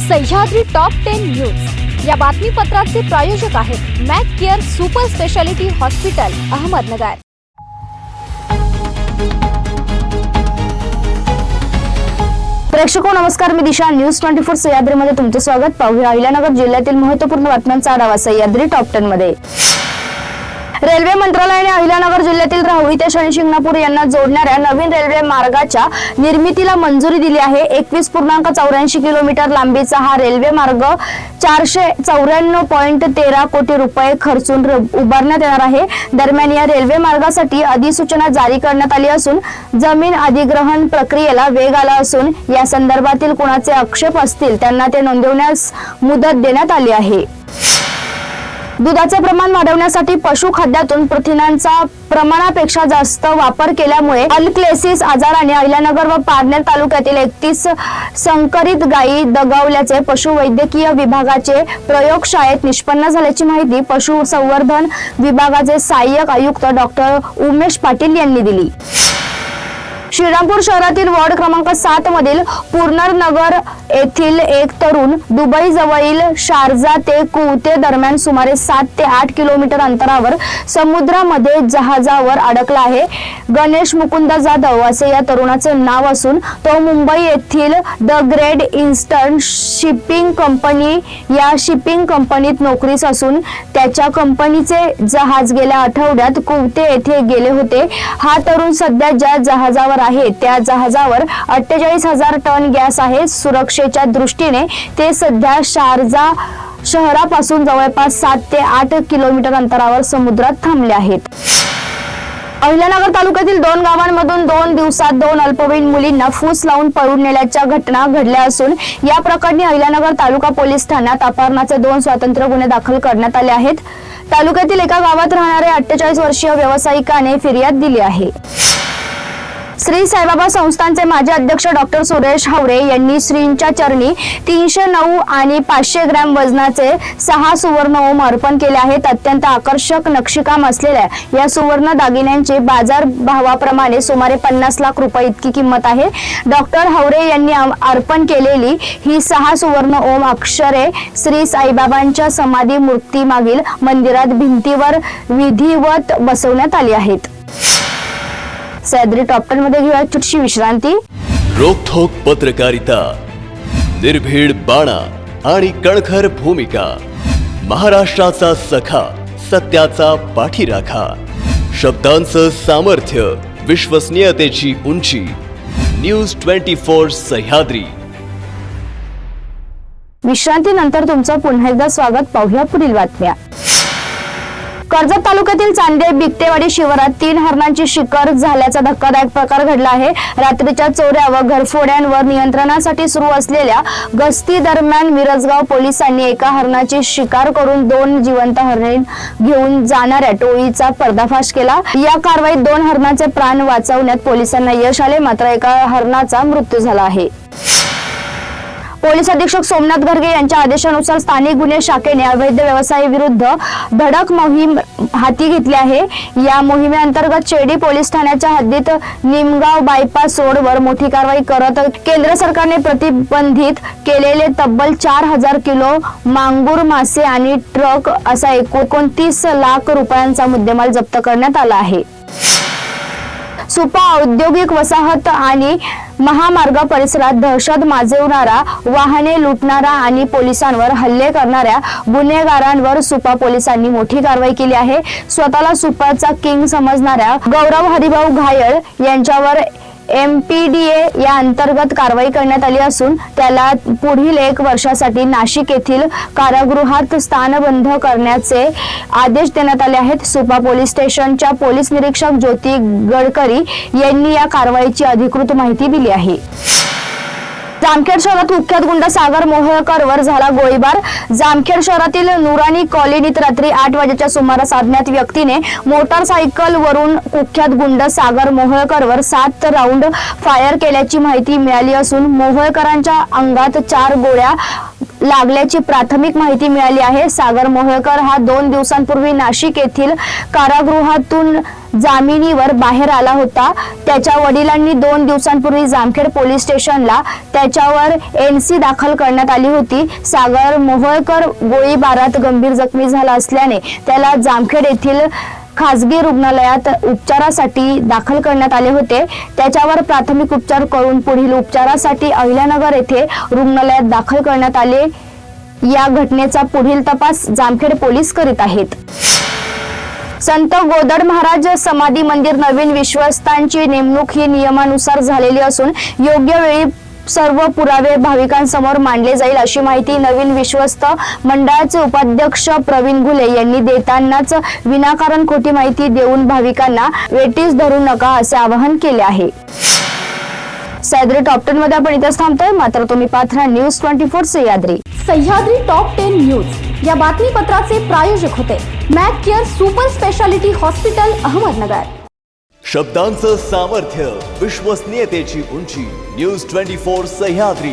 Sahyadri top 10 news या बातमीपत्राचे प्रायोजक आहेत Mac Care super speciality hospital Ahmednagar. प्रेक्षको नमस्कार, मी दिशा। न्यूज 24 सह्याद्री मध्ये तुमचे स्वागत। पाहूया अहिल्यानगर जिल्ह्यातील महत्त्वपूर्ण बातम्यांचा आढावा सह्याद्री टॉप 10 मध्ये। रेल्वे मंत्रालयाने अहिल्यानगर जिल्ह्यातील राहुरी ते शनी शिंगणापूर यांना जोडणाऱ्या नवीन रेल्वे मार्गाच्या निर्मितीला मंजुरी दिली आहे। 21.84 किलोमीटर लांबीचा हा रेल्वे मार्ग 494.13 कोटी रुपये खर्चून उभारण्यात येणार आहे। दरम्यान या रेल्वे मार्गासाठी अधिसूचना जारी करण्यात आली असून जमीन अधिग्रहण प्रक्रियेला वेग आला असून या संदर्भातील कुणाचे आक्षेप असतील त्यांना ते नोंदवण्यास मुदत देण्यात आली आहे। दुधाचे प्रमाण वाढवण्यासाठी पशुखाद्यातून प्रथिनांचा प्रमाणापेक्षा जास्त वापर केल्यामुळे अल्कलेसिस आजाराने अहिल्यानगर व पारनेर तालुक्यातील 31 संकरित गायी दगावल्याचे पशुवैद्यकीय विभागाचे प्रयोगशाळेत निष्पन्न झाल्याची माहिती पशुसंवर्धन विभागाचे सहाय्यक आयुक्त डॉक्टर उमेश पाटील यांनी दिली। श्रीरामपूर शहरातील वॉर्ड क्रमांक 7 मधील पूर्णनगर येथील एक तरुण दुबई जवळील शारजा ते कुवते दरम्यान सुमारे 7 ते 8 किलोमीटर अंतरावर समुद्रामध्ये जहाजावर अडकला आहे। गणेश मुकुंद जाधव असे या तरुणाचे नाव असून तो मुंबई येथील the great eastern shipping company या शिपिंग कंपनीत नोकरीस असून त्याच्या कंपनीचे जहाज गेल्या आठवड्यात कुवते येथे गेले होते। हा तरुण सध्या ज्या जहाजावर आहे त्या जहाजावर 48,000 टन गॅस आहे। सुरक्षेच्या दृष्टीने ते सध्या शारजा शहरापासून जवळपास 7 ते 8 किलोमीटर अंतरावर समुद्रात थांबले आहेत। अहिल्यानगर तालुक्यातील 2 गावांमधून 2 दिवसात 2 अल्पवयीन मुलींना फूस लावून पळून नेल्याच्या घटना घडल्या असून या प्रकरणी अहिल्यानगर तालुका पोलीस ठाण्यात अपहरणाचे 2 स्वतंत्र गुन्हे दाखल करण्यात आले आहेत। तालुक्यातील एका गावात राहणाऱ्या 48 वर्षीय व्यावसायिकाने फिर्याद दिली आहे। श्री साईबाबा संस्थानचे माजी अध्यक्ष डॉक्टर सुरेश हावरे यांनी श्रींच्या चरणी 309 आणि 500 ग्रॅम वजनाचे 6 सुवर्ण ओम अर्पण केले आहेत। अत्यंत आकर्षक नक्षीकाम असलेल्या या सुवर्ण दागिन्यांची बाजार भावाप्रमाणे सुमारे 50 लाख रुपये इतकी किंमत आहे। डॉक्टर हावरे यांनी अर्पण केलेली ही 6 सुवर्ण ओम अक्षरे श्री साईबाबांच्या समाधी मूर्ती मागील मंदिरात भिंतीवर विधिवत बसवण्यात आली आहेत। सह्याद्री टॉप 10 मध्ये घेऊया छोटीशी विश्रांती। रोखोक पत्रकारिता, निर्भीड बाणा आणि कणखर भूमिका, महाराष्ट्राचा सखा, सत्याचा पाठीराखा, शब्दांचं सामर्थ्य, विश्वसनीयतेची उंची। न्यूज 24 सह्याद्री। विश्रांतीनंतर तुमचं पुन्हा एकदा स्वागत। पाहूया पुढील बातम्या। कर्जत तालुक्यातील चांदे बिकटेवाडी शिवारात 3 हरणांची शिकार झाल्याचा धक्कादायक प्रकार घडला आहे। रात्रीच्या चोऱ्या व घरफोड्यांवर नियंत्रणासाठी सुरू असलेल्या गस्ती दरम्यान मिरजगाव पोलिसांनी एका हरणाची शिकार करून 2 जिवंत हरण घेऊन जाणाऱ्या टोळीचा पर्दाफाश केला। या कारवाईत 2 हरणांचे प्राण वाचवण्यात पोलिसांना यश आले, मात्र एका हरणाचा मृत्यू झाला आहे। पोलीस अधीक्षक सोमनाथ घरगे यांच्या आदेशानुसार स्थानिक गुन्हे शाखेने अवैध व्यवसायाविरुद्ध धडक मोहीम हाती घेतली आहे। या मोहिमेअंतर्गत शेडी पोलीस ठाण्याच्या हद्दीत निमगाव बायपास रोडवर मोठी कारवाई करत केंद्र सरकारने प्रतिबंधित केलेले तब्बल 4000 किलो मांगूर मासे आणि ट्रक असा 29 लाख रुपयांचा मुद्देमाल जप्त करण्यात आला आहे। सुपा औद्योगिक वसाहत आणि महामार्ग परिसरात दहशत माजवणारा, वाहने लुटणारा आणि पोलिसांवर हल्ले करणाऱ्या गुन्हेगारांवर सुपा पोलिसांनी मोठी कारवाई केली आहे। स्वतःला सुपाचा किंग समजणाऱ्या गौरव हरिभाऊ घायल यांच्यावर MPDA या अंतर्गत कारवाई करण्यात आली असून त्याला पुढील 1 वर्षासाठी नाशिक येथील कारागृहात स्थानबंद करण्याचे आदेश देण्यात आले आहेत। सुपा पोलीस स्टेशनच्या पोलीस निरीक्षक ज्योती गडकरी यांनी या कारवाईची अधिकृत माहिती दिली आहे। जामखेड शहरात कुख्यात गुंड सागर मोहोळकरवर झाला गोळीबार। जामखेड शहरातील नुरानी कॉलनीत रात्री 8 वाजेच्या सुमारास अज्ञात व्यक्तीने मोटारसायकल वरून कुख्यात गुंड सागर मोहोळकरवर 7 राऊंड फायर केल्याची माहिती मिळाली असून मोहोळकरांच्या अंगात 4 गोळ्या लागल्याची प्राथमिक माहिती मिळाली आहे। सागर मोहोळकर हा 2 दिवसांपूर्वी नाशिक येथील कारागृहातून जामिनीवर बाहेर आला होता. त्याच्या वडिलांनी 2 दिवसांपूर्वी जामखेड पोलीस स्टेशनला त्याच्यावर NC दाखल करण्यात आली होती. सागर मोहोळकर गोळीबारात गंभीर जखमी झाला असल्याने त्याला जामखेड येथील खासगी रुग्णालयात उपचारासाठी दाखल करण्यात आले होते. त्याच्यावर प्राथमिक उपचार करून पुढील उपचारासाठी अहिल्यानगर येथे रुग्णालयात दाखल करण्यात आले. या घटनेचा पुढील तपास जामखेड पोलीस करीत आहेत. संत गोदड महाराज समाधी मंदिर नवीन विश्वस्तांची नेमणूक ही नियमानुसार झालेली असून योग्य वेळी सर्व पुरावे भाविकांसमोर मांडले जाईल अशी माहिती नवीन विश्वस्त मंडळाचे उपाध्यक्ष प्रवीण घुले यांनी देतानाच विनाकारण खोटी माहिती देऊन भाविकांना वेठीस धरू नका असे आवाहन केले आहे. सह्याद्री टॉप 10 मध्ये आपण इथेच थांबतोय. मात्र तुम्ही पाहत राहा news 24 Sahyadri. Sahyadri top 10 news या बातमीपत्राचे प्रायोजक होते Mac Care super speciality hospital Ahmednagar. शब्दांचं सामर्थ्य, विश्वसनीयतेची उंची. न्यूज 24 सह्याद्री.